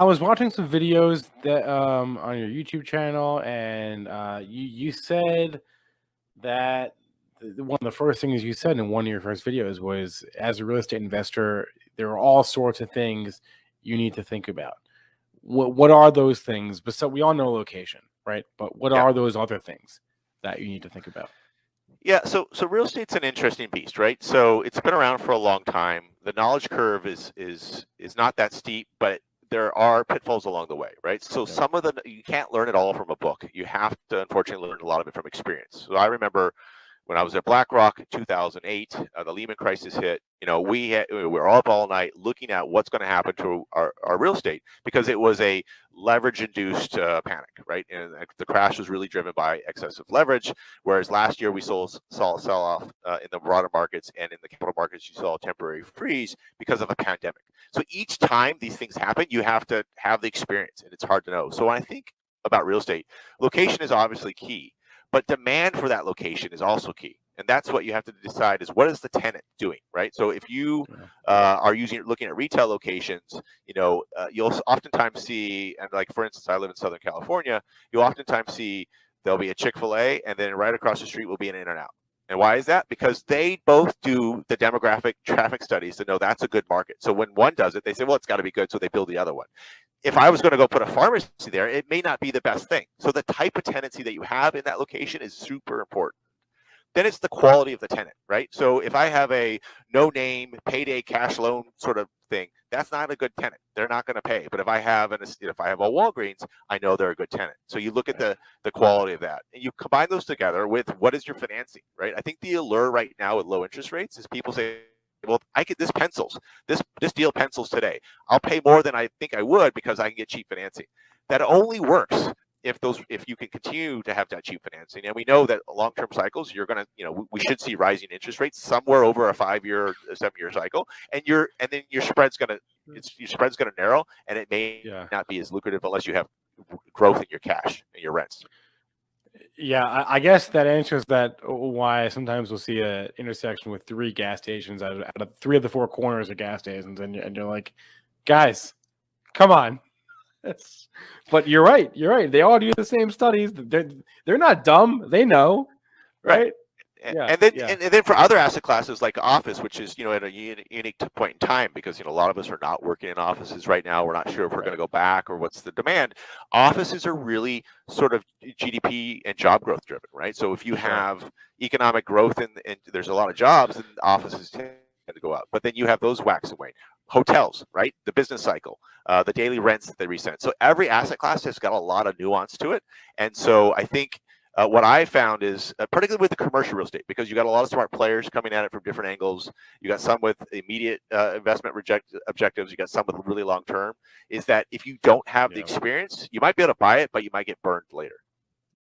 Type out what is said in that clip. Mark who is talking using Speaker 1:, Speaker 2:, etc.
Speaker 1: I was watching some videos that on your YouTube channel, and you said that one of the first things you said in one of your first videos was, as a real estate investor, there are all sorts of things you need to think about. What are those things? But so we all know location, right? But what
Speaker 2: Yeah.
Speaker 1: are those other things that you need to think about?
Speaker 2: Yeah, so real estate's an interesting beast, right? So it's been around for a long time. The knowledge curve is not that steep, but there are pitfalls along the way, right? So
Speaker 1: Yep.
Speaker 2: some of the you can't learn it all from a book. You have to unfortunately learn a lot of it from experience. So I remember when I was at BlackRock in 2008, the Lehman crisis hit. We were all up all night looking at what's going to happen to our real estate because it was a leverage-induced panic, right? And the crash was really driven by excessive leverage. Whereas last year we saw a sell-off in the broader markets, and in the capital markets you saw a temporary freeze because of a pandemic. So each time these things happen, you have to have the experience, and it's hard to know. So when I think about real estate, location is obviously key, but demand for that location is also key. And that's what you have to decide is what is the tenant doing, right? So if you
Speaker 1: Yeah.
Speaker 2: are looking at retail locations, you'll oftentimes see, and like for instance, I live in Southern California, you'll oftentimes see there'll be a Chick-fil-A, and then right across the street will be an In-N-Out. And why is that? Because they both do the demographic traffic studies to know that's a good market. So when one does it, they say, well, it's got to be good, so they build the other one. If I was going to go put a pharmacy there, it may not be the best thing. So the type of tenancy that you have in that location is super important. Then it's the quality of the tenant, right? So if I have a no name payday cash loan sort of thing, that's not a good tenant. They're not going to pay. But if I have a Walgreens, I know they're a good tenant. So you look at the quality of that, and you combine those together with what is your financing, right? I think the allure right now with low interest rates is people say, well, I get this pencils. This deal pencils today. I'll pay more than I think I would because I can get cheap financing. That only works if you can continue to have that cheap financing. And we know that long-term cycles, you're going to, we should see rising interest rates somewhere over a 5-year, 7-year cycle, and then your spread's going to narrow, and it may
Speaker 1: Yeah.
Speaker 2: not be as lucrative unless you have growth in your cash and your rents.
Speaker 1: Yeah, I guess that answers that why sometimes we'll see a intersection with 3 gas stations out of 3 of the 4 corners of gas stations, and you're like, guys, come on. But you're right. You're right. They all do the same studies. They're not dumb. They know,
Speaker 2: Right.
Speaker 1: right? Yeah,
Speaker 2: And then
Speaker 1: yeah.
Speaker 2: and then for other asset classes like office, which is at a unique point in time because a lot of us are not working in offices right now. We're not sure if we're going to go back or what's the demand. Offices are really sort of GDP and job growth driven, right? So if you have economic growth and there's a lot of jobs, then offices tend to go up. But then you have those wax and wane. Hotels, right? The business cycle, the daily rents that they reset. So every asset class has got a lot of nuance to it, and so I think. What I found is, particularly with the commercial real estate, because you got a lot of smart players coming at it from different angles. You got some with immediate investment objectives. You got some with really long term. Is that if you don't have the experience, you might be able to buy it, but you might get burned later.